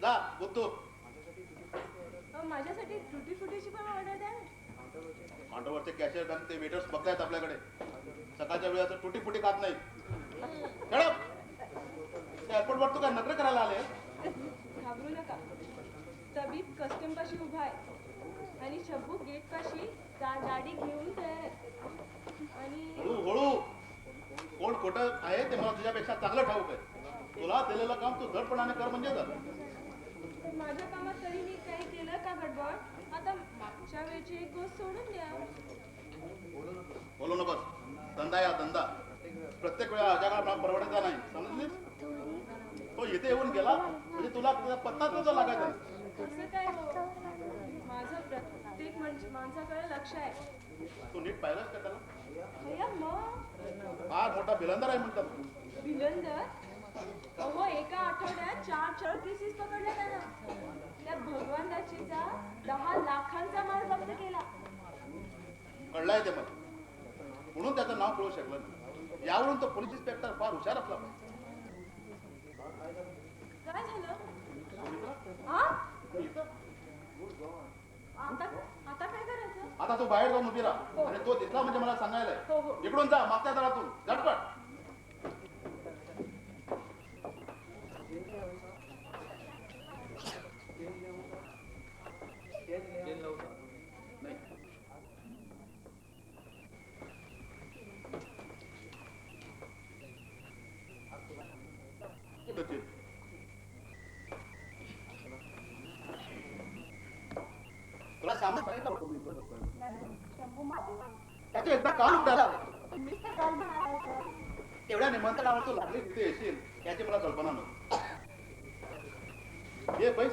जा बुद्धू. माझ्यासाठी टुटी फुटीची पण ऑर्डर द्या. काउंटरवरचे कॅशियर आणि ते वेटर्स बघतायत आपल्याकडे. सकाळच्या वेळेस टुटी फुटी खात नाही. एअरपोर्ट वर तू काय नखरे करायला आले? घाबरू नका. तबीब कस्टम पाशी उभा आहे आणि शब्बू गेट पाशी गाडी घेऊन तयार आहे. आणि हळूहळू कोण खोटं आहे ते मला तुझ्यापेक्षा चांगलं ठाऊक आहे. तुला दिलेलं काम तू धडपणाने कर म्हणजे झालं. माझ्या कामात तरी मी काही केलं का गडबड? आता मागच्या वेळची एक गोष्ट सोडून द्या. बोलू नकोस. धंदा या धंदा प्रत्येक वेळा जगाला परवडायचा नाही, समजलीस? तो इथे येऊन गेला म्हणजे तुला पत्ता तुझा लागायचा. असं काय हो? माझं प्रत्येक माणसाकडे लक्ष आहे. तू नीट पाहिलंस का त्याला? मग फार मोठा बिलंदर आहे म्हणतात. बिलंदर? अहो एका आठवड्यात 4 केसेस पकडल्या त्यानं. त्या भगवान दाचीचा 10 लाखांचा माल जप्त केला. कळलाय ते मला, म्हणून त्याचं नाव कळू शकलं नाही. यावरून तो पोलीस इन्स्पेक्टर फार हुशार असला पाहिजे. काय झालं? आता काय करायचं? आता तू बाहेर जाऊन उभी राहा आणि तो दिसला म्हणजे मला सांगायलाय. हो हो. इकडून जा मागच्या दरातून झटपट. तुला सामान सांगितलं होतं मी. त्याचं एकदा काल उठाला. तेवढ्या निमंत्रणावर तू लागली तिथे येशील याची मला कल्पना नव्हती. ये बैस.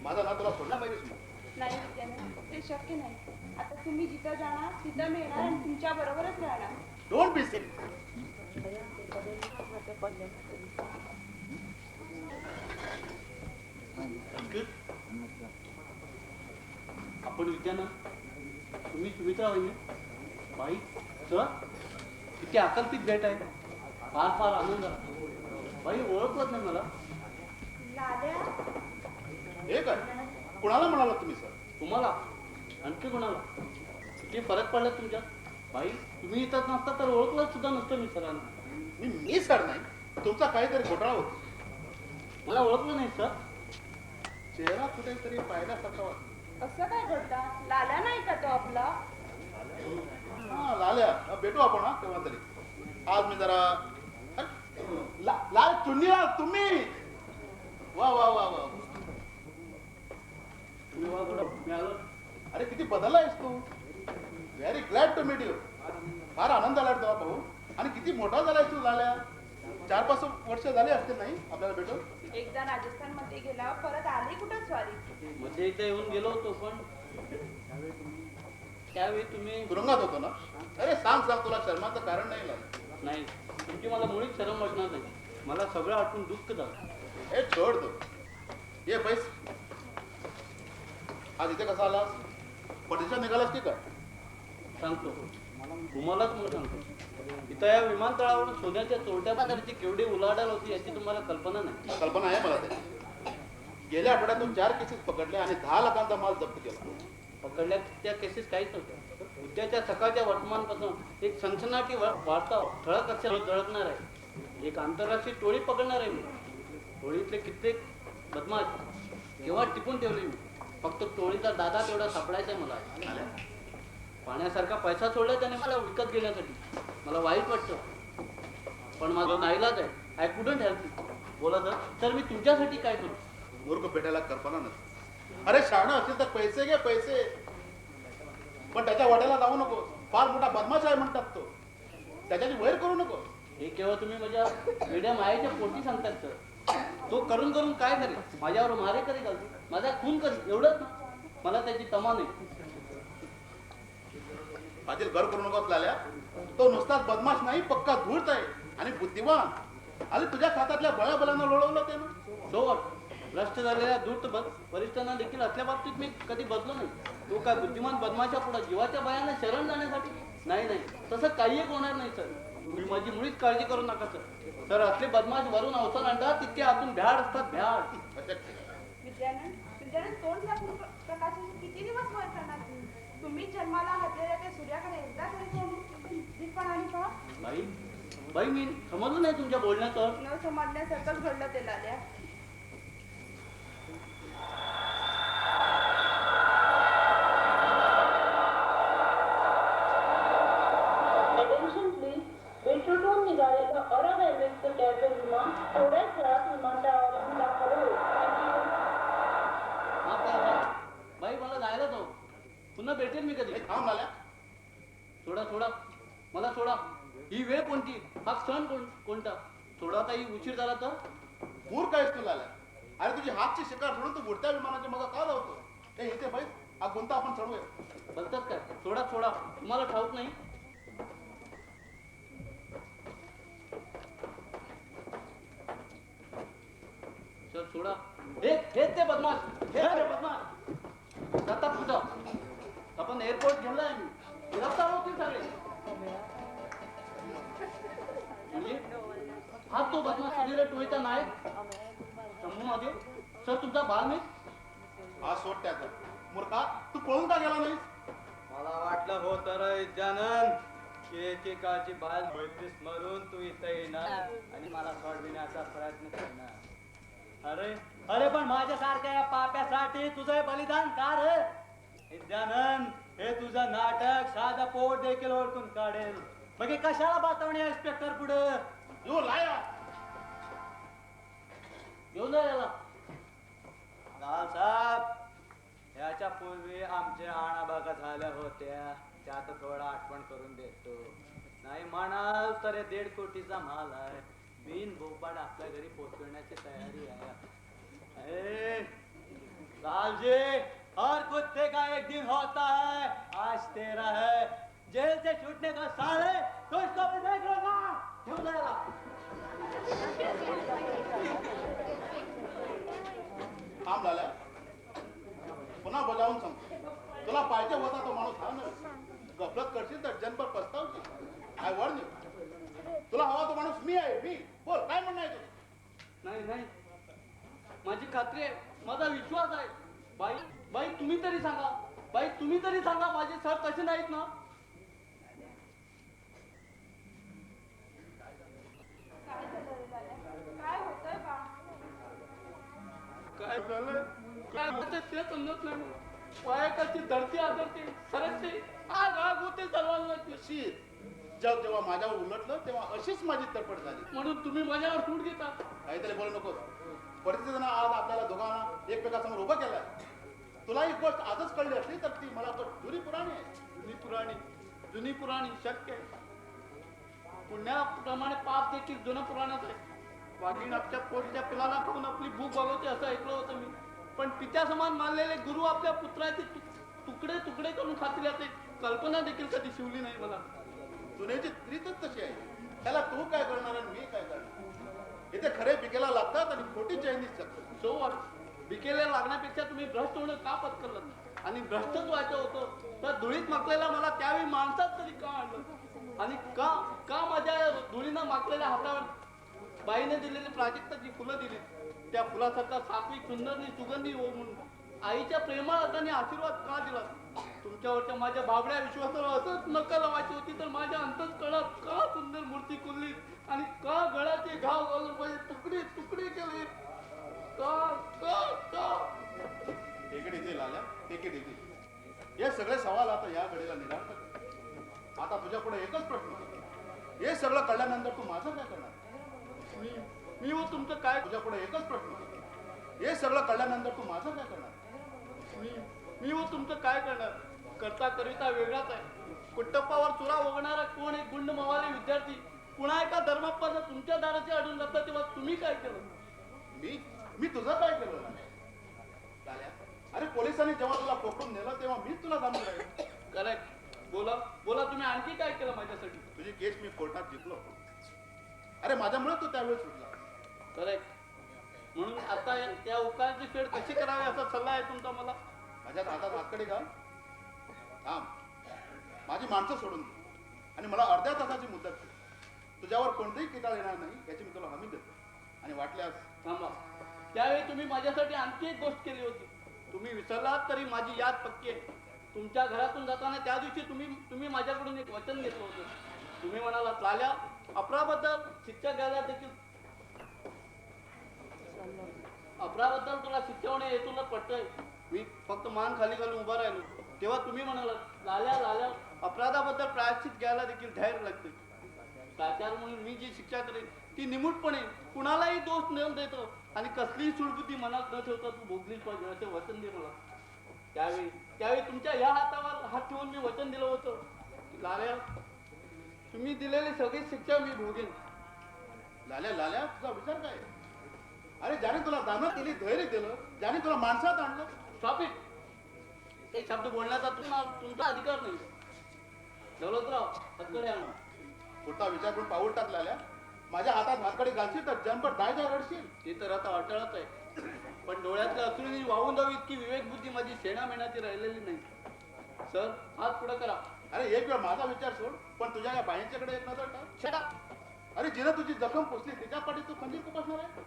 माझा नाव तुला सोडला पाहिजेस. नाही ते शक्य नाही. आता तुम्ही जिथं जाणार तिथं मी येणार आणि तुमच्या बरोबरच राहणार. डोंट बी सिक. आपण विद्याना तुम्ही सुमित्रा वहिनी बाई सर किती अकल्पित भेट आहे. फार फार आनंद झाला. बाई ओळखलंच नाही मला. हे काय कुणाला म्हणाला तुम्ही सर? तुम्हाला आणखी कोणाला किती फरक पडला तुमच्यात. बाई तुम्ही इथंच नसता तर ओळखलंच सुद्धा नसतं मी सरांना. मी सर नाही, तुमचा काहीतरी घोटाळा होता. मला ओळखलं नाही सर. चेहरा कुठेतरी पाहिल्यासारखा वाटतो. असं काय घडता? लाल्या नाही का तो आपला? हा लाल्या भेटू आपण हा केव्हा तरी. आज मी जरा लाल चुन्नीला तुम्ही वा वा वा वा. तुम्ही वा कुठं मिळालं? अरे किती बदलला आहेस तू. Very glad to meet you. फार आनंद झाला तुला भाऊ. आणि किती मोठा झालाय तू लाल्या. 4-5 वर्ष झाले असतील नाही आपल्याला भेटून. एकदा राजस्थान मध्ये गेला परत आली कुठं स्वारी. मध्ये इथे येऊन गेलो होतो पण त्यावेळी तुम्ही तुरुंगात होतो ना. अरे सांग सांग तुला शर्माचं कारण नाही लागलं. नाही तुमची मला मुळीच शरम वाटणार नाही. मला सगळं आठवून दुःख झालं. हे छोड दो. ये बैस. आज इथे कसा आलास? परदेशात निघालास की काय? सांगतो तुम्हालाच मग सांगतो. इथं या विमानतळावरून सोन्याच्या चोरट्या बाजाराची केवढी उलाढाल होती याची तुम्हाला कल्पना नाही. कल्पना आहे मला ते. गेल्या आठवड्यातून 4 केसेस पकडल्या आणि 10 लाखांचा माल जप्त केला. पकडल्या त्या केसेस काहीच नव्हत्या. उद्याच्या सकाळच्या वर्तमानपत्रात एक सनसनाटी वार्ता ठळक अक्षरात झळकणार आहे. एक आंतरराष्ट्रीय टोळी पकडणार आहे मी. टोळीतले कित्येक बदमाश केव्हा टिपून ठेवले मी. फक्त टोळीचा दादा तेवढा सापडायचा आहे मला. पाण्यासारखा पैसा सोडला त्याने मला विकत घेण्यासाठी. मला वाईट वाटतं पण माझा नाईलाज आहे. I couldn't help. बोला तर मी तुमच्यासाठी काय करू? मूर्ख पेटायला कल्पना नसते. अरे शहाणं असेल तर पैसे घे पैसे, पण त्याच्या वाट्याला जाऊ नको. फार मोठा बदमाश आहे म्हणतात तो. त्याच्याची वैर करू नको. हे केव्हा तुम्ही माझ्या वेड्या मायाच्या पोटी सांगतात सर. तो करून करून काय करेल? माझ्यावर मारे करी घालतो, माझा खून करेल, एवढंच ना. मला त्याची तमा नाही. पाटील घर करू नकोस लाल्या. तो नुसताच बदमाश नाही, पक्का धूर्त आहे आणि बुद्धिवान. आणि तुझ्या खात्यातल्या बळाबलांना लोळवलं ते ना. सो भ्रष्ट झालेल्या धूर्त वरिष्ठांना देखील असल्या बाबतीत मी कधी बदलो नाही. तो काय बुद्धिमान बदमाशा पुढे जीवाच्या भयाने शरण जाण्यासाठी? नाही नाही, तसं काही एक होणार नाही सर. तुम्ही माझी मुळीच काळजी करू नका सर. तर असले बदमाश वरून अवसर आणतात तितके आतून भ्याड असतात भ्याड. विद्यानंद तोंड झाकून प्रकाशाचे किती दिवस वर करणार तुम्ही जन्माला घातलेल्या त्या सूर्याकडे एकदा तरी तोंड दीपणाने पहा. बाई बाई मी समजलं नाही तुमच्या बोलण्याचं. न समजण्यासारखंच घडलं ते लाल्या. Attention please. मेट्रोतून निघालेला अरब एअरवेजचं कॅप्टन विमान थोड्याच वेळात विमानतळावरून दाखल होईल. माफ करा बाई मला जायला जाऊ. पुन्हा भेटेल मी कधी. हे थांब लाल्या. सोडा सोडा मला सोडा. ही वेळ कोणती हा क्षण कोणता. थोडा काही उशीर झाला तर मूर्ख आहेस तू लाल्या. अरे तुझी हातची शिकार सोडून तू बुडत्या विमानाच्या मग का लावतो. हे इथे बाई हा कोणता आपण चढूया. बोलतात काय. सोडा सोडा तुम्हाला ठाऊक नाही. चल सोडा. हे ते बदमाश हे ते बदमाश जातात कुठं. आपण एअरपोर्ट गेलाय मी गिरफ्तार होतील सगळे. म्हणजे हा तो बदमाश सुधीर टोळीचा नायक शंभू महादेव. सर तुमचा बाल नाही. हा सोड त्याचा. मूर्खा तू पळून का गेला नाहीस. मला वाटलं हो तर जानन की एकेकाची बाल मैत्रीस मरून तू इथं येणार आणि मला सोडविण्याचा प्रयत्न करणार. अरे अरे पण माझ्यासारख्या या पाप्यासाठी तुझं बलिदान का रे. विद्यानंद हे तुझं नाटक साधा पोट देखील ओळखून काढेल. मग हे कशाला बातवणे इन्स्पेक्टर पुढे. यो लाया. घेऊन जा याला. लाल साहेब याच्या पूर्वी आमच्या आणाबागा झाल्या होत्या त्यात थोडा आठवण करून देतो. नाही म्हणाल तर 1.5 कोटीचा माल आहे. बिन बोपाड आपल्या घरी पोचवण्याची तयारी आहे. लालजी हर कुत्ते का एक दिन होता है. आज तेरा है. जेल से छूटने का साल है तो इसको भी देख लो ना. घेऊन जा याला. थांब लाल्या. पुन्हा बजावून सांगतो. तुला पाहिजे होता तो माणूस हा नव्हे. गफलत करशील तर जनपर पस्तावशील. काय वर नाही. तुला हवा तो माणूस मी आहे. मी बोल काय म्हणणं आहे तुझं. नाही नाही माझी खात्री आहे. माझा विश्वास आहे. बाई बाई तुम्ही तरी सांगा. बाई तुम्ही तरी सांगा माझे सर तसे नाहीत ना. काय झालं रे लाल्या. काय होतंय बा. काय झालं काय होते ते समजत नाही. पायाकाची धरती आदरते सरकते आग आग होते सर्वांना. अशी जग जेव्हा माझ्यावर उलटलं तेव्हा अशीच माझी तडफड झाली. म्हणून तुम्ही माझ्यावर सूट घेता. काहीतरी बोलू नकोस. परिस्थितीनं आज आपल्याला दोघांना एकमेकासमोर उभं केलंय. तुला ही गोष्ट आजच कळली असली तर ती मला जुनी पुराणी आहे. जुनी पुराणी शक्य आहे. पुण्याप्रमाणे पाप देखील जुनं पुराणच आहे. वाघिणाच्या पोटच्या पिलाला खाऊन आपली भूक भागवते असं ऐकलं होतं मी. पण पित्या समान मानलेले गुरु आपल्या पुत्राचे तुकडे तुकडे करून खातील याची कल्पना देखील कधी शिवली नाही मला. जुन्याची रीतच तशी आहे. त्याला तू काय करणार आणि मी काय करणार. इथे खरे पिकेला लागतात आणि खोटी चैनीच जगतात. सो बिकेला लागण्यापेक्षा तुम्ही भ्रष्ट होणं का पत्करलं. आणि भ्रष्टच व्हायचं होतं तर धुळीत माकलेला मला त्यावेळी माणसात तरी का आणलं. आणि का का माझ्या धुळीनं माकलेल्या हातावर बाईने दिलेली प्राजक्ताची फुलं दिली. त्या फुलासारखा सात्विक सुंदर सुगंधी हो म्हणून आईच्या प्रेमळ हाताने आशीर्वाद का दिला. तुमच्यावरच्या माझ्या बाबड्या विश्वासाला असंच नका लावायची होती तर माझ्या अंतःकरणात का सुंदर मूर्ती खुलली आणि का गळ्याचे घाव घालून माझे तुकडे तुकडे केले. का का का टेकेड इथे लाल्या. टेकेड इथे. हे सगळे सवाल आता या घडीला निरार्थक. आता तुझ्या पुढे एकच प्रश्न. हे सगळं कळल्यानंतर तू माझं काय करणार. मी हो तुमचं काय. तुझ्या पुढे एकच प्रश्न. हे सगळं कळल्यानंतर तू माझं काय करणार. मी हो तुमचं काय करणार. करता करिता वेगळाच आहे. कुट्टप्पावर चुरा वगणारा कोण एक गुंड मवाले विद्यार्थी पुन्हा एका धर्माप्पानं तुमच्या दाराचे अडून जातात तेव्हा तुम्ही काय केलं. मी तुझं काय केलं लाल्या. अरे पोलिसांनी जेव्हा तुला पकडून नेलं तेव्हा मीच तुला जाणून राहील. करेक्ट. बोला बोला तुम्ही आणखी काय केलं माझ्यासाठी. तुझी केस मी कोर्टात जिंकलो. अरे माझ्यामुळे तू त्यावेळेस सुटला. करेक्ट. म्हणून आता या उकाळची फेड कशी करावी असा सल्ला आहे तुमचा मला. माझ्या हातात हातकडे घाल. थांब. माझी माणसं सोडून दे आणि मला अर्ध्या तासाची मुदत दे. तुझ्यावर कोणतेही किटाळ येणार नाही याची मी तुला हमी देतो. आणि वाटल्यास थांबा. त्यावेळी तुम्ही माझ्यासाठी आणखी एक गोष्ट केली होती. तुम्ही विसरलात तरी माझी याद पक्की आहे. तुमच्या घरातून जाताना त्या दिवशी तुम्ही माझ्याकडून एक वचन घेतलं होतं. तुम्ही म्हणालात लाल्या अपराबद्दल शिक्षा घ्यायला देखील अपराबद्दल तुला शिक्षा होणे हे तुला पटतंय. मी फक्त मान खाली घालून उभा राहिलो तेव्हा तुम्ही म्हणालात लाल्या अपराधाबद्दल प्रायश्चित घ्यायला देखील धैर्य लागते. प्राचार म्हणून मी जी शिक्षा करेन ती निमूटपणे कुणालाही दोष न देतो आणि कसलीही सुडबुद्धी मनात न ठेवता तू भोगलीच पाहिजे असे वचन दे मला. त्यावेळी तुमच्या या हातावर हात ठेवून मी वचन दिलं होतं की लाल्या तुम्ही दिलेली सगळी शिक्षा मी भोगेन. लाल्या तुझा विचार काय? अरे ज्याने तुला दानत दिली, धैर्य दिलं, ज्याने तुला माणसात आणलं. Stop it. एक शब्द बोलण्याचा तुमचा अधिकार नाही. दौलतराव हत्कडे आणा. पुढचा विचार करून पाऊल टाकलेल्या माझ्या हातात हातकडे घालशील तर जन्मभर दाय रडशील. ते तर आता अटळच आहे. पण डोळ्यातल्या असूनही वाहून जावी इतकी विवेक बुद्धी माझी शेणा मेणाची राहिलेली नाही. सर हात पुढे करा. अरे एक वेळ माझा विचार सोड, पण तुझ्या या बाईंच्याकडे एक नजर टाक. छडा. अरे जिने तुझी जखम पुसली तिच्या पाठी तू खंजीर खुपसणार आहे.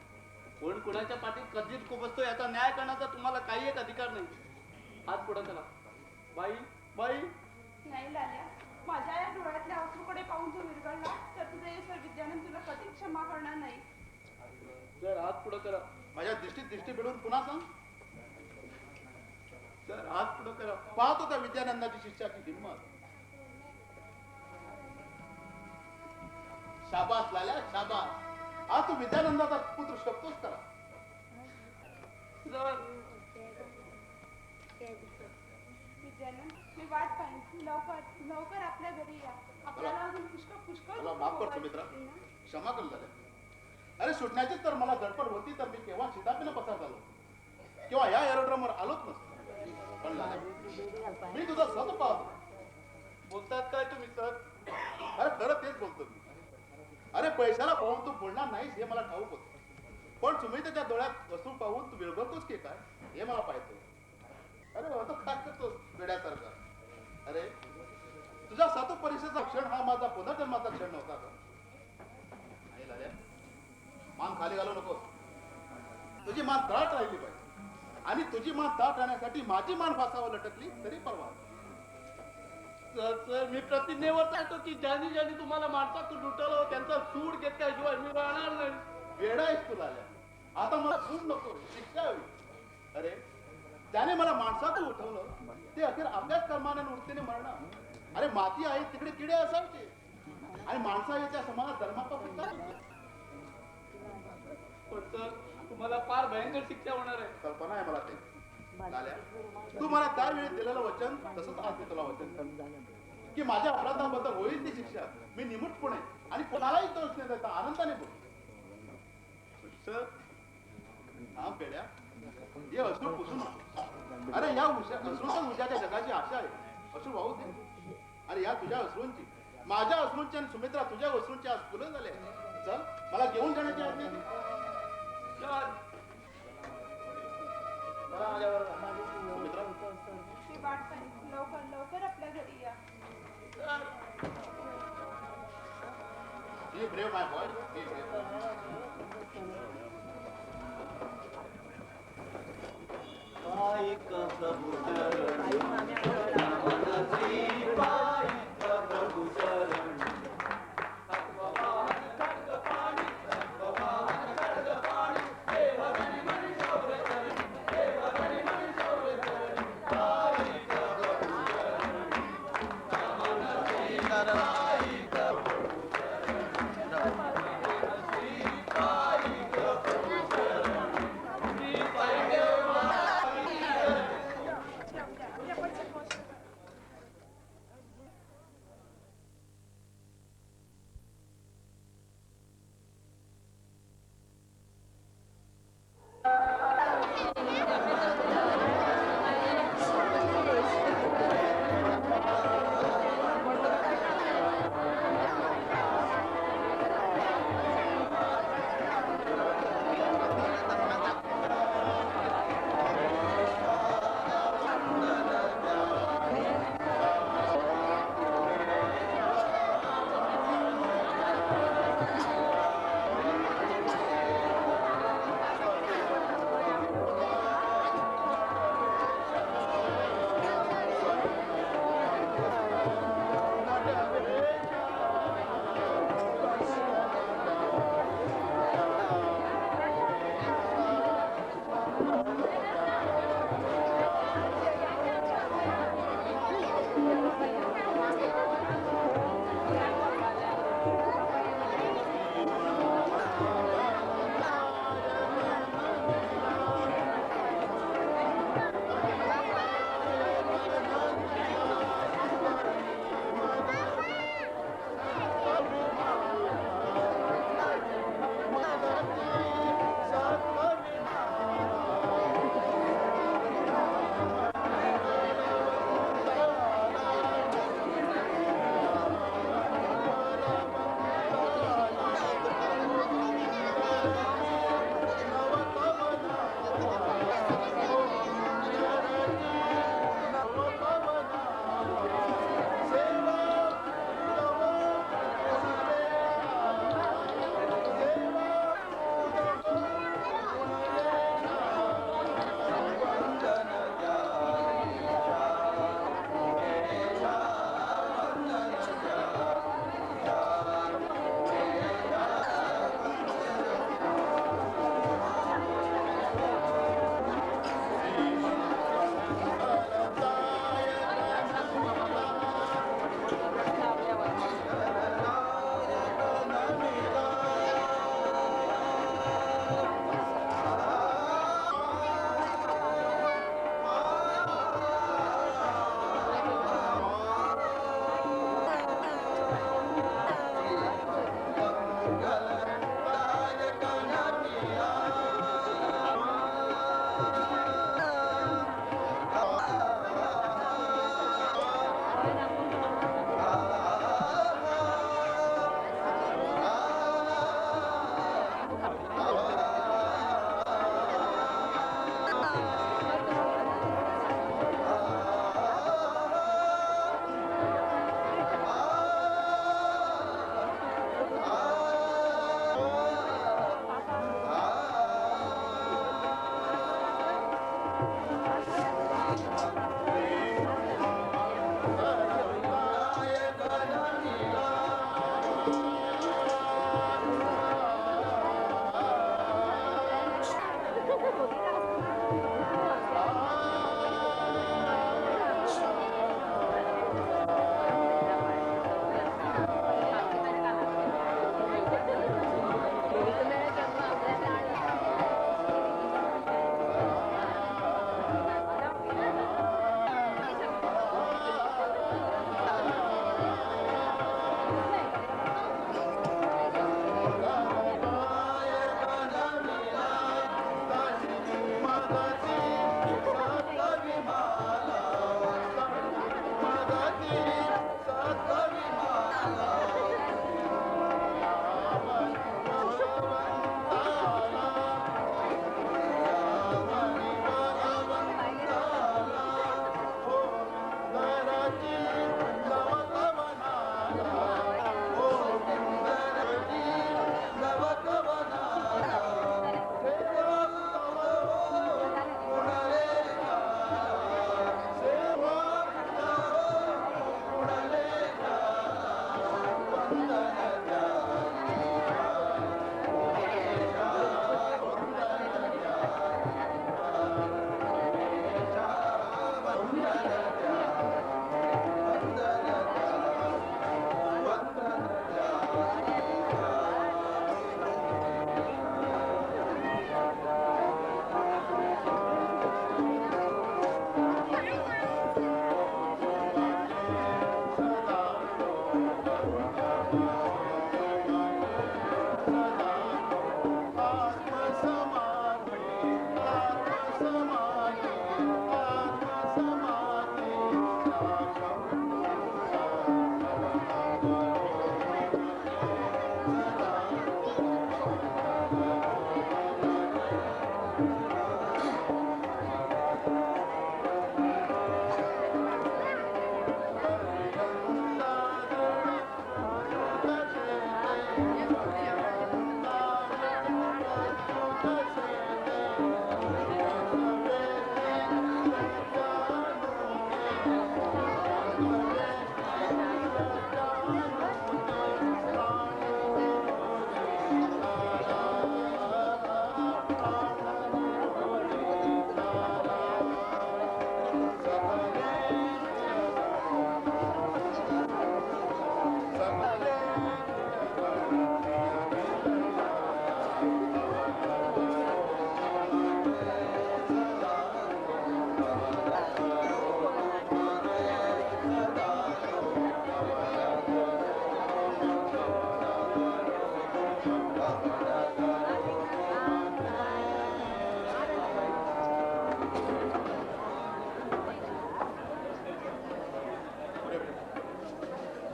कोण कुणाच्या पाठीत कधीच खुपसतो याचा न्याय करण्याचा तुम्हाला काही एक अधिकार नाही. हात पुढे करा. बाई नाही लाल्या, माझ्या या डोळ्यातल्या अश्रूकडे पाहून तू विरघळला तर तुझे हे सर विद्यानंद तुला कधीच क्षमा करणार नाही. सर हात पुढे करा. माझ्या दृष्टी भिडून पुन्हा सांग. सर हात पुढे करा. पाहतो त्या विद्यानंदाची शिष्याची हिंमत. शाबास लाल्या शाबास. आज तू विद्यानंदाचा पुत्र शब्दोच करा. सर विद्यानंद, मी वाट पाहिन. लवकर आपल्या घरी या. आपल्याला अजून पुष्कळ मला माफ कर सुमित्रा, क्षमा कर लाल्या. अरे सुटण्याची तर मला धडपड होती तर मी केव्हा शितापीनं पसार झालो, किंवा या एरोड्रमवर आलोच नसतो. पण लाल्या, मी तुझा सत पाहतो. बोलतात काय तुम्ही सर? अरे खरं तेच बोलतो मी. अरे पैशाला पाहून तू बोलणार नाहीस हे मला ठाऊक होतं, पण सुमित्राच्या डोळ्यात वस्तू पाहून तू विरघळतोस की काय हे मला पाहिजे. अरे होतो काय करतोस वेड्यासारखा? अरे तुझ्या सातू परीक्षेचा क्षण हा माझा पुनर्जन्माचा क्षण नव्हता का? नाही लाल्या, मान खाली घालू नकोस. तुझी मान ताट राहिली पाहिजे, आणि तुझी मान ताट राहण्यासाठी माझी मान फासावर लटकली तरी परवा. सर मी प्रतिज्ञेवर टाकतो की ज्यांनी तुम्हाला माणसातून लुटवलं त्यांचा सूड घेतल्याशिवाय मी राहणार नाही. वेडा आहेस तू लाल्या. आता मला सूड नको, शिक्षा हवी. अरे त्याने मला माणसातून उठवलं ते अखेर आपल्याच कर्माने वृत्तीने मरणार. अरे माती आहे तिकडे किडे असायचे, आणि माणसा याच्या समानात धर्मापासून पण सर तुम्हाला फार भयंकर शिक्षा होणार आहे. कल्पना आहे मला ते. लाल्या, तू मला त्यावेळी दिलेलं वचन तसंच आज मी तुला वचन की माझ्या अपराधाबद्दल होईल ती शिक्षा मी निमूटपणे आणि कोणालाही दोष न देता आनंदाने बोल. सर हा पेड्या हे अश्रू पुसू नको. अरे या अश्रूच उद्याच्या जगाची आशा आहे. अश्रू वाहू दे. अरे या तुझ्या अश्रूंची, माझ्या अश्रूंची आणि सुमित्रा तुझ्या अश्रूंची आज फुलं झाले. चल मला घेऊन जाण्याची आज्ञा दे. सुमित्रा, मी वाट पाहिन. लवकर आपल्या घरी या. Be brave, my boy. Be brave. प्रभु चरण प्रभु चरण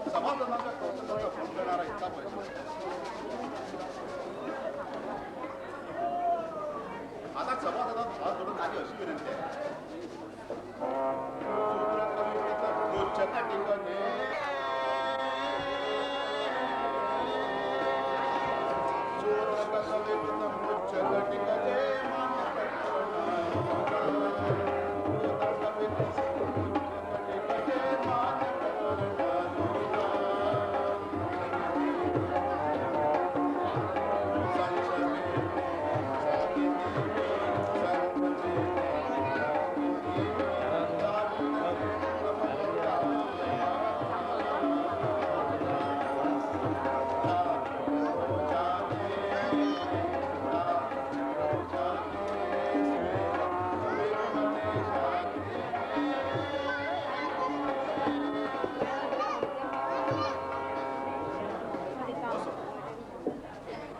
समाधानाच्या कौतुकाचा फोन करणारा इतका पैसा आता समाधानात हात जोडून माझी अशी विनंती आहे रोजच्या ठिकाणी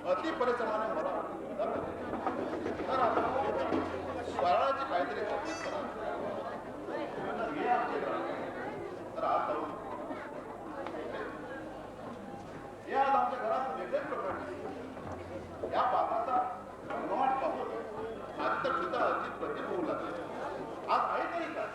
अति परिश्रमाने मला स्वराची काहीतरी तकलीफ करा तर आज जाऊन हे आज आमच्या घरात वेगळेच प्रकरण या बाबाचा घमघमाट पाहून आज तर सुद्धा अजित प्रतिम होऊ लागले आज माहीत नाही का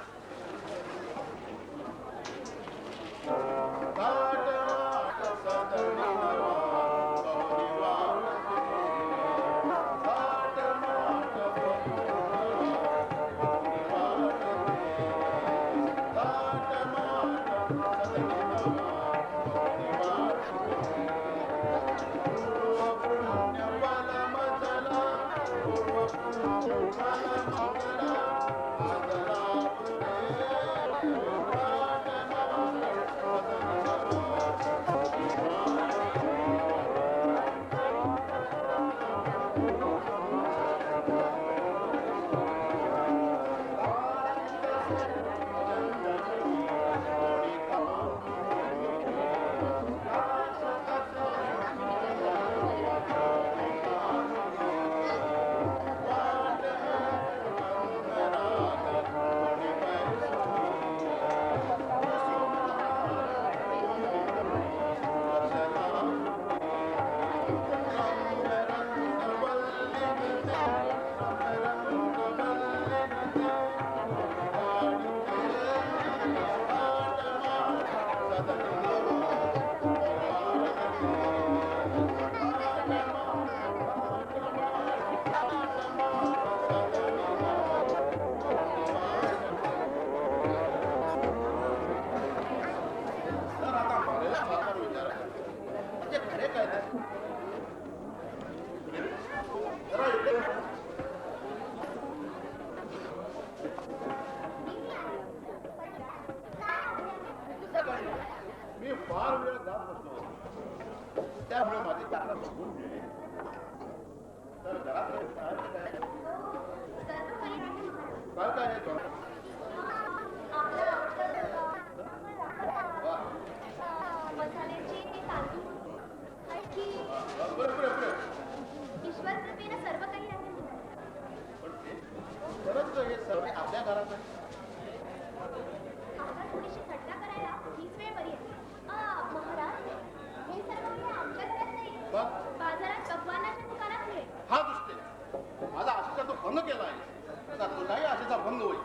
तर आता मला फार विचारायचं म्हणजे खरे काय ते? जरा इकडे मी फार वेळ जात बसलो होतो. त्यामुळे माझी जागा बघून घे. तर घरात काय काय आहे तुला? वा. मसाल्याचे तांदूळ आणखी बरं, बरं, बरं. ईश्वर कृपेनं सर्व काही आहे. पण ते खरंच हे सर्व आपल्या घरात आहे. आता थोडीशी थट्टा करायला हीच वेळ बरी आहे. महाराज, हे सर्व काही आमच्या घरात नाही, पण बाजारात पकवानाच्या दुकानात मिळेल. हा दुसते माझा आशेचा तो भंग केला आहे. आता तुझाही आशेचा भंग होईल.